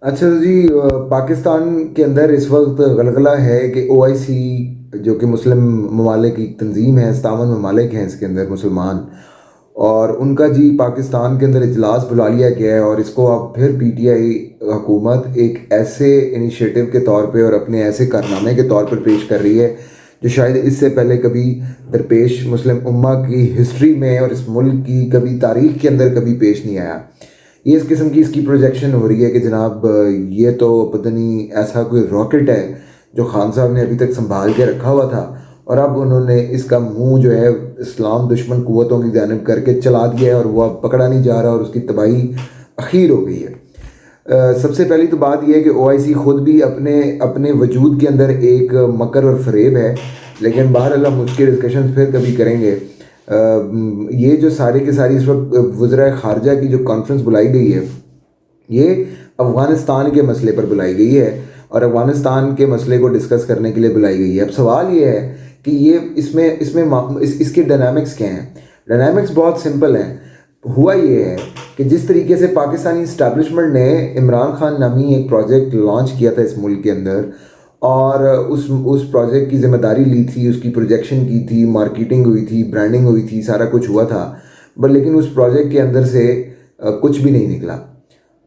اچھا جی، پاکستان کے اندر اس وقت غلغلہ ہے کہ OIC جو کہ مسلم ممالک کی تنظیم ہے، 57 ممالک ہیں اس کے اندر مسلمان، اور ان کا جی پاکستان کے اندر اجلاس بلا لیا گیا ہے، اور اس کو اب پھر PTI حکومت ایک ایسے انیشیٹو کے طور پہ اور اپنے ایسے کارنامے کے طور پر پیش کر رہی ہے جو شاید اس سے پہلے کبھی درپیش مسلم امہ کی ہسٹری میں اور اس ملک کی کبھی تاریخ کے اندر کبھی پیش نہیں آیا۔ یہ اس قسم کی اس کی پروجیکشن ہو رہی ہے کہ جناب یہ تو پتہ نہیں ایسا کوئی راکٹ ہے جو خان صاحب نے ابھی تک سنبھال کے رکھا ہوا تھا، اور اب انہوں نے اس کا منہ جو ہے اسلام دشمن قوتوں کی جانب کر کے چلا دیا ہے، اور وہ اب پکڑا نہیں جا رہا، اور اس کی تباہی اخیر ہو گئی ہے۔ سب سے پہلی تو بات یہ ہے کہ OIC خود بھی اپنے وجود کے اندر ایک مکر اور فریب ہے، لیکن بہرحال ہم اس کے ڈسکشنز پھر کبھی کریں گے۔ یہ جو سارے کے ساری اس وقت وزرائے خارجہ کی جو کانفرنس بلائی گئی ہے، یہ افغانستان کے مسئلے پر بلائی گئی ہے، اور افغانستان کے مسئلے کو ڈسکس کرنے کے لیے بلائی گئی ہے۔ اب سوال یہ ہے کہ یہ اس کے ڈائنامکس کیا ہیں؟ ڈائنامکس بہت سمپل ہیں۔ ہوا یہ ہے کہ جس طریقے سے پاکستانی اسٹیبلشمنٹ نے عمران خان نامی ایک پروجیکٹ لانچ کیا تھا اس ملک کے اندر، اور اس پروجیکٹ کی ذمہ داری لی تھی، اس کی پروجیکشن کی تھی، مارکیٹنگ ہوئی تھی، برانڈنگ ہوئی تھی، سارا کچھ ہوا تھا، لیکن اس پروجیکٹ کے اندر سے کچھ بھی نہیں نکلا،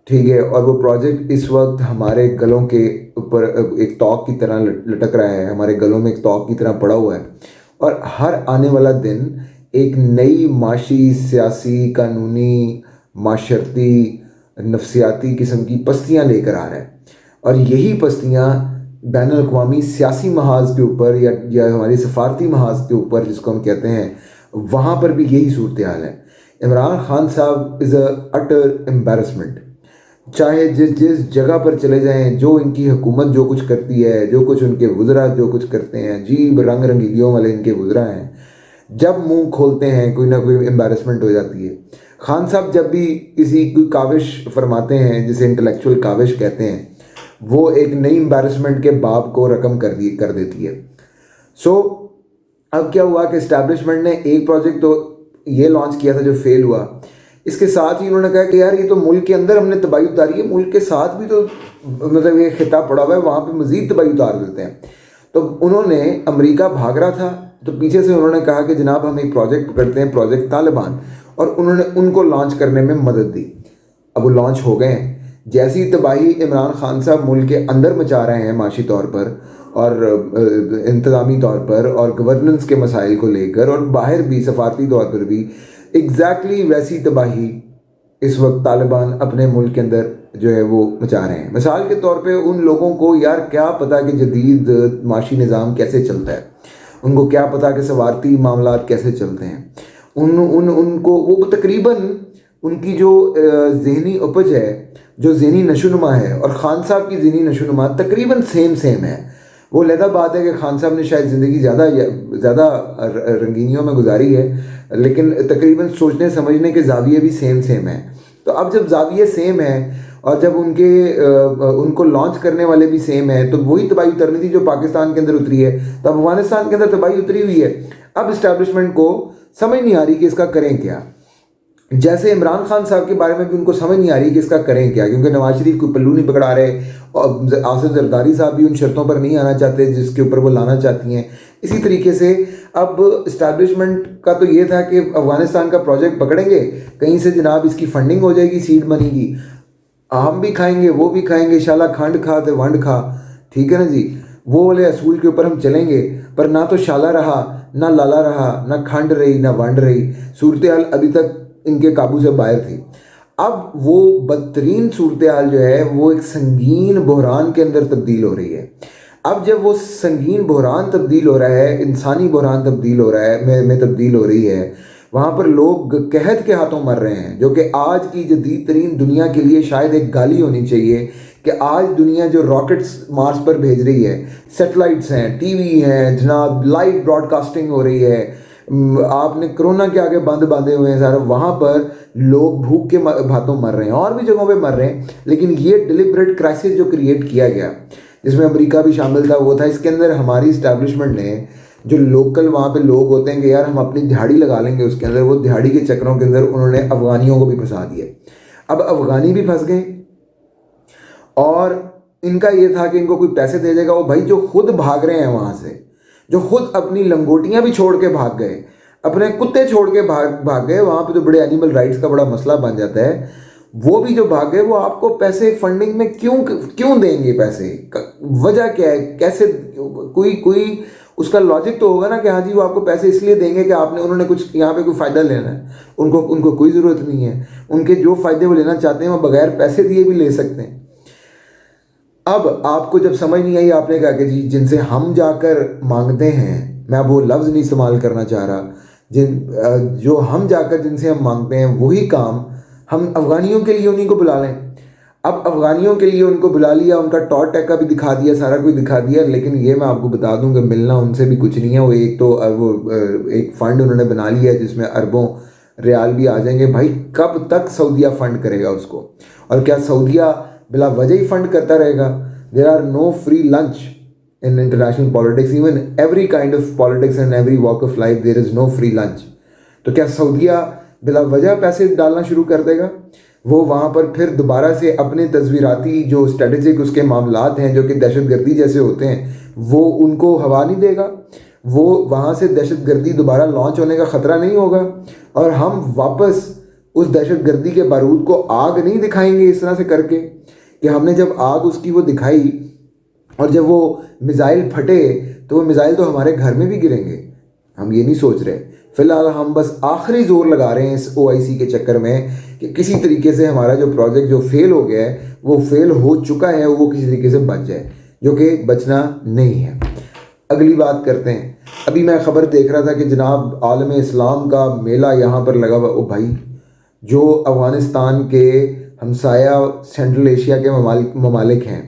ٹھیک ہے؟ اور وہ پروجیکٹ اس وقت ہمارے گلوں کے اوپر ایک توق کی طرح لٹک رہا ہے، ہمارے گلوں میں ایک توق کی طرح پڑا ہوا ہے، اور ہر آنے والا دن ایک نئی معاشی، سیاسی، قانونی، معاشرتی، نفسیاتی قسم کی پستیاں لے کر آ رہا ہے، اور یہی پستیاں بین الاقوامی سیاسی محاذ کے اوپر یا ہماری سفارتی محاذ کے اوپر جس کو ہم کہتے ہیں، وہاں پر بھی یہی صورتحال ہے۔ عمران خان صاحب از اے اٹر امبیرسمنٹ، چاہے جس جگہ پر چلے جائیں، جو ان کی حکومت جو کچھ کرتی ہے، جو کچھ ان کے وزراء جو کچھ کرتے ہیں، عجیب رنگ رنگیلیوں والے ان کے وزراء ہیں، جب منہ کھولتے ہیں کوئی نہ کوئی امبیرسمنٹ ہو جاتی ہے۔ خان صاحب جب بھی کوئی کاوش فرماتے ہیں، جسے انٹلیکچوئل کاوش کہتے ہیں، وہ ایک نئی امبیرسمنٹ کے باب کو رقم کر دیتی ہے۔ اب کیا ہوا کہ اسٹیبلشمنٹ نے ایک پروجیکٹ تو یہ لانچ کیا تھا جو فیل ہوا، اس کے ساتھ ہی انہوں نے کہا کہ یار یہ تو ملک کے اندر ہم نے تباہی اتاری ہے، ملک کے ساتھ بھی تو مطلب یہ خطہ پڑا ہوا ہے، وہاں پہ مزید تباہی اتار دیتے ہیں۔ تو انہوں نے، امریکہ بھاگ رہا تھا تو پیچھے سے انہوں نے کہا کہ جناب ہم ایک پروجیکٹ پکڑتے ہیں، پروجیکٹ طالبان، اور انہوں نے ان کو لانچ کرنے میں مدد دی۔ اب وہ لانچ ہو گئے ہیں۔ جیسی تباہی عمران خان صاحب ملک کے اندر مچا رہے ہیں معاشی طور پر اور انتظامی طور پر اور گورننس کے مسائل کو لے کر، اور باہر بھی سفارتی طور پر بھی ایگزیکٹلی ویسی تباہی اس وقت طالبان اپنے ملک کے اندر جو ہے وہ مچا رہے ہیں۔ مثال کے طور پہ ان لوگوں کو یار کیا پتا کہ جدید معاشی نظام کیسے چلتا ہے، ان کو کیا پتا کہ سفارتی معاملات کیسے چلتے ہیں، ان کو وہ تقریباً ان کی جو ذہنی اپج ہے، جو ذہنی نشوونما ہے، اور خان صاحب کی ذہنی نشوونما تقریباً سیم ہے۔ وہ علیحدہ بات ہے کہ خان صاحب نے شاید زندگی زیادہ رنگینیوں میں گزاری ہے، لیکن تقریباً سوچنے سمجھنے کے زاویے بھی سیم ہیں۔ تو اب جب زاویے سیم ہیں اور جب ان کو لانچ کرنے والے بھی سیم ہیں، تو وہی تباہی اترنی تھی جو پاکستان کے اندر اتری ہے، تو اب افغانستان کے اندر تباہی اتری ہوئی ہے۔ اب اسٹیبلشمنٹ کو سمجھ نہیں آ رہی کہ اس کا کریں کیا۔ جیسے عمران خان صاحب کے بارے میں بھی ان کو سمجھ نہیں آ رہی کہ اس کا کریں کیا، کیونکہ نواز شریف کوئی پلو نہیں پکڑا رہے، اور آصف زرداری صاحب بھی ان شرطوں پر نہیں آنا چاہتے جس کے اوپر وہ لانا چاہتی ہیں۔ اسی طریقے سے اب اسٹیبلشمنٹ کا تو یہ تھا کہ افغانستان کا پروجیکٹ پکڑیں گے، کہیں سے جناب اس کی فنڈنگ ہو جائے گی سیڈ منی کی، ہم بھی کھائیں گے وہ بھی کھائیں گے، شالا کھنڈ کھا تے ونڈ کھا، ٹھیک ہے نا جی، وہ والے اصول کے اوپر ہم چلیں گے۔ پر نہ تو شالا رہا، نہ لالا رہا، نہ کھنڈ رہی، نہ ونڈ رہی، صورتحال ابھی تک ان کے قابو سے باہر تھی۔ اب وہ بدترین صورتحال جو ہے وہ ایک سنگین بحران کے اندر تبدیل ہو رہی ہے۔ اب جب وہ سنگین بحران تبدیل ہو رہا ہے، انسانی بحران تبدیل ہو رہا ہے، میں تبدیل ہو رہی ہے، وہاں پر لوگ قحط کے ہاتھوں مر رہے ہیں، جو کہ آج کی جدید ترین دنیا کے لیے شاید ایک گالی ہونی چاہیے کہ آج دنیا جو راکٹس مارس پر بھیج رہی ہے، سیٹلائٹس ہیں، ٹی وی ہیں جناب، لائیو براڈ کاسٹنگ ہو رہی ہے، آپ نے کرونا کے آگے بند باندھے ہوئے ہیں سارا، وہاں پر لوگ بھوک کے ہاتھوں مر رہے ہیں، اور بھی جگہوں پہ مر رہے ہیں، لیکن یہ ڈیلیبریٹ کرائسس جو کریٹ کیا گیا جس میں امریکہ بھی شامل تھا، وہ تھا اس کے اندر ہماری اسٹیبلشمنٹ نے جو لوکل وہاں پہ لوگ ہوتے ہیں کہ یار ہم اپنی دہاڑی لگا لیں گے اس کے اندر، وہ دہاڑی کے چکروں کے اندر انہوں نے افغانیوں کو بھی پھنسا دیا۔ اب افغانی بھی پھنس گئے، اور ان کا یہ تھا کہ ان کو کوئی پیسے دے دے گا. وہ بھائی جو خود بھاگ رہے ہیں وہاں سے, جو خود اپنی لنگوٹیاں بھی چھوڑ کے بھاگ گئے, اپنے کتے چھوڑ کے بھاگ گئے, وہاں پہ تو بڑے اینیمل رائٹس کا بڑا مسئلہ بن جاتا ہے, وہ بھی جو بھاگ گئے وہ آپ کو پیسے فنڈنگ میں کیوں دیں گے؟ پیسے وجہ کیا ہے؟ کیسے؟ کوئی اس کا لاجک تو ہوگا نا کہ ہاں جی وہ آپ کو پیسے اس لیے دیں گے کہ انہوں نے کچھ یہاں پہ کوئی فائدہ لینا ہے. ان کو کوئی ضرورت نہیں ہے. ان کے جو فائدے وہ لینا چاہتے ہیں وہ بغیر پیسے دیے بھی لے سکتے ہیں. اب آپ کو جب سمجھ نہیں آئی, آپ نے کہا کہ جی جن سے ہم جا کر مانگتے ہیں, میں اب وہ لفظ نہیں استعمال کرنا چاہ رہا, جو ہم جا کر جن سے ہم مانگتے ہیں وہی کام ہم افغانیوں کے لیے انہیں کو بلا لیں. اب افغانیوں کے لیے ان کو بلا لیا, ان کا ٹاٹ ٹیکا بھی دکھا دیا, سارا کچھ دکھا دیا, لیکن یہ میں آپ کو بتا دوں کہ ملنا ان سے بھی کچھ نہیں ہے. وہ ایک فنڈ انہوں نے بنا لیا ہے جس میں اربوں ریال بھی آ جائیں گے. بھائی کب تک سعودیہ فنڈ کرے گا اس کو؟ اور کیا سعودیہ بلا وجہ ہی فنڈ کرتا رہے گا؟ There are no free lunch in international politics, even every kind of politics and every walk of life there is no free lunch. تو کیا سعودیہ بلا وجہ پیسے ڈالنا شروع کر دے گا؟ وہ وہاں پر پھر دوبارہ سے اپنے تصویراتی جو اسٹریٹجک اس کے معاملات ہیں جو کہ دہشت گردی جیسے ہوتے ہیں وہ ان کو ہوا نہیں دے گا؟ وہ وہاں سے دہشت گردی دوبارہ لانچ ہونے کا خطرہ نہیں ہوگا؟ اور ہم واپس اس دہشت گردی کے بارود کو آگ نہیں دکھائیں گے اس طرح سے کر کے کہ ہم نے جب آگ اس کی وہ دکھائی اور جب وہ میزائل پھٹے تو وہ میزائل تو ہمارے گھر میں بھی گریں گے؟ ہم یہ نہیں سوچ رہے. فی الحال ہم بس آخری زور لگا رہے ہیں اس OIC کے چکر میں کہ کسی طریقے سے ہمارا جو پروجیکٹ جو فیل ہو گیا ہے وہ فیل ہو چکا ہے, وہ کسی طریقے سے بچ جائے, جو کہ بچنا نہیں ہے. اگلی بات کرتے ہیں. ابھی میں خبر دیکھ رہا تھا کہ جناب عالم اسلام کا میلہ یہاں پر لگا ہوا. او بھائی, جو افغانستان کے ہمسایہ سینٹرل ایشیا کے ممالک ہیں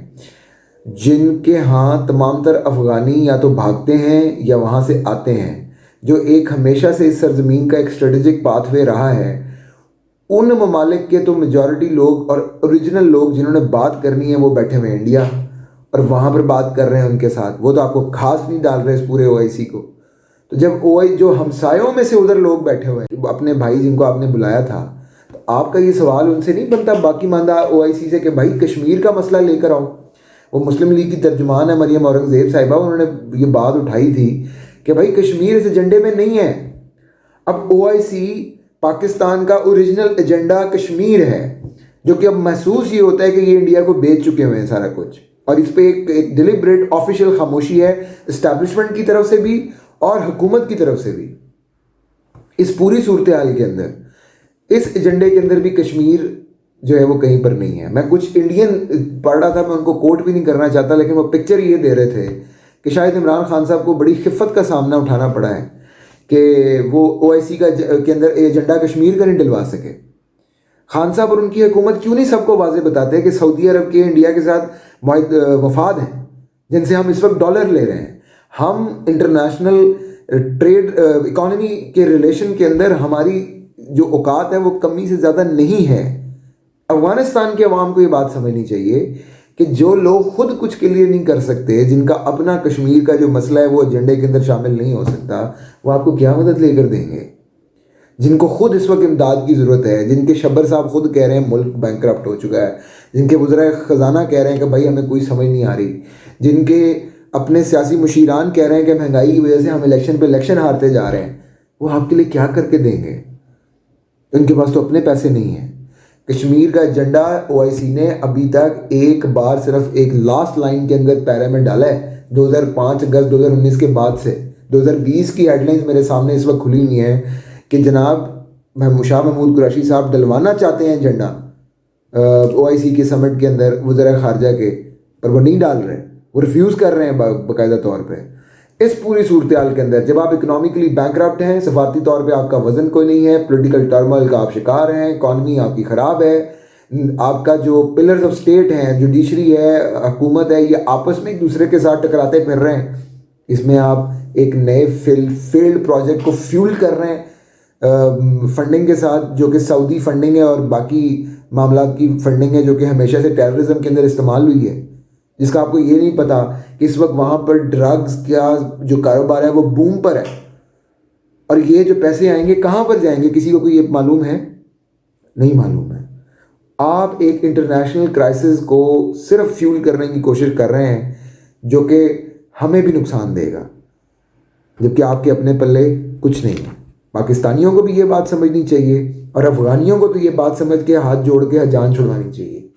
جن کے ہاں تمام تر افغانی یا تو بھاگتے ہیں یا وہاں سے آتے ہیں, جو ایک ہمیشہ سے اس سرزمین کا ایک اسٹریٹجک پاتھ وے رہا ہے, ان ممالک کے تو میجورٹی لوگ اور اوریجنل لوگ جنہوں نے بات کرنی ہے وہ بیٹھے ہوئے ہیں انڈیا, اور وہاں پر بات کر رہے ہیں ان کے ساتھ. وہ تو آپ کو خاص نہیں ڈال رہے اس پورے OIC کو. تو جب جو ہمسایوں میں سے ادھر لوگ بیٹھے ہوئے ہیں اپنے بھائی جن کو آپ نے بلایا تھا, تو آپ کا یہ سوال ان سے نہیں بنتا باقی ماندہ OIC سے کہ بھائی کشمیر کا مسئلہ لے کر آؤ؟ وہ مسلم لیگ کی ترجمان ہے مریم اورنگزیب صاحبہ, انہوں نے یہ بات اٹھائی تھی کہ بھائی کشمیر اس ایجنڈے میں نہیں ہے. اب OIC پاکستان کا اوریجنل ایجنڈا کشمیر ہے, جو کہ اب محسوس یہ ہوتا ہے کہ یہ انڈیا کو بیچ چکے ہوئے ہیں سارا کچھ, اور اس پہ ایک ڈیلیبریٹ آفیشیل خاموشی ہے اسٹیبلشمنٹ کی طرف سے بھی اور حکومت کی طرف سے بھی. اس پوری صورتحال کے اندر اس ایجنڈے کے اندر بھی کشمیر جو ہے وہ کہیں پر نہیں ہے. میں کچھ انڈین پڑھ رہا تھا, میں ان کو کوٹ بھی نہیں کرنا چاہتا, لیکن وہ پکچر یہ دے رہے تھے کہ شاید عمران خان صاحب کو بڑی خفت کا سامنا اٹھانا پڑا ہے کہ وہ OIC کے اندر ایجنڈا کشمیر کا نہیں ڈلوا سکے. خان صاحب اور ان کی حکومت کیوں نہیں سب کو واضح بتاتے ہیں کہ سعودی عرب کے انڈیا کے ساتھ مفاد ہیں جن سے ہم اس وقت ڈالر لے رہے ہیں. ہم انٹرنیشنل ٹریڈ اکانومی کے ریلیشن کے اندر ہماری جو اوقات ہے وہ کمی سے زیادہ نہیں ہے. افغانستان کے عوام کو یہ بات سمجھنی چاہیے کہ جو لوگ خود کچھ کے لیے نہیں کر سکتے, جن کا اپنا کشمیر کا جو مسئلہ ہے وہ ایجنڈے کے اندر شامل نہیں ہو سکتا, وہ آپ کو کیا مدد لے کر دیں گے؟ جن کو خود اس وقت امداد کی ضرورت ہے, جن کے شبر صاحب خود کہہ رہے ہیں ملک بینکرپٹ ہو چکا ہے, جن کے وزرائے خزانہ کہہ رہے ہیں کہ بھائی ہمیں کوئی سمجھ نہیں آ رہی, جن کے اپنے سیاسی مشیران کہہ رہے ہیں کہ مہنگائی کی وجہ سے ہم الیکشن ہارتے جا رہے ہیں, وہ آپ کے لیے کیا کر کے دیں گے؟ ان کے پاس تو اپنے پیسے نہیں ہیں. کشمیر کا ایجنڈا OIC نے ابھی تک ایک بار صرف ایک لاسٹ لائن کے اندر پیرے میں ڈالا ہے 2005 اگست 2019 کے بعد سے. 2020 کی ہیڈ لائنز میرے سامنے اس وقت کھلی ہوئی ہیں کہ جناب شاہ محمود قریشی صاحب ڈلوانا چاہتے ہیں ایجنڈا OIC کے سمٹ کے اندر وزراء خارجہ کے, پر وہ نہیں ڈال رہے, وہ ریفیوز کر رہے ہیں باقاعدہ طور پہ. اس پوری صورتحال کے اندر جب آپ اکنامکلی بینکرپٹ ہیں, سفارتی طور پہ آپ کا وزن کوئی نہیں ہے, پولیٹیکل ٹرموئل کا آپ شکار ہیں, اکانومی آپ کی خراب ہے, آپ کا جو پلرز آف اسٹیٹ ہیں, جوڈیشری ہے, حکومت ہے, یہ آپس میں ایک دوسرے کے ساتھ ٹکراتے پھر رہے ہیں. اس میں آپ ایک نئے فیلڈ پروجیکٹ کو فیول کر رہے ہیں فنڈنگ کے ساتھ, جو کہ سعودی فنڈنگ ہے اور باقی معاملات کی فنڈنگ ہے جو کہ ہمیشہ سے ٹیررزم کے اندر استعمال ہوئی ہے, جس کا آپ کو یہ نہیں پتا کہ اس وقت وہاں پر ڈرگز کا جو کاروبار ہے وہ بوم پر ہے, اور یہ جو پیسے آئیں گے کہاں پر جائیں گے کسی کو کوئی یہ معلوم ہے؟ نہیں معلوم ہے. آپ ایک انٹرنیشنل کرائسس کو صرف فیول کرنے کی کوشش کر رہے ہیں جو کہ ہمیں بھی نقصان دے گا، جبکہ آپ کے اپنے پلے کچھ نہیں ہے۔ پاکستانیوں کو بھی یہ بات سمجھنی چاہیے اور افغانیوں کو تو یہ بات سمجھ کے ہاتھ جوڑ کے جان چھڑوانی چاہیے۔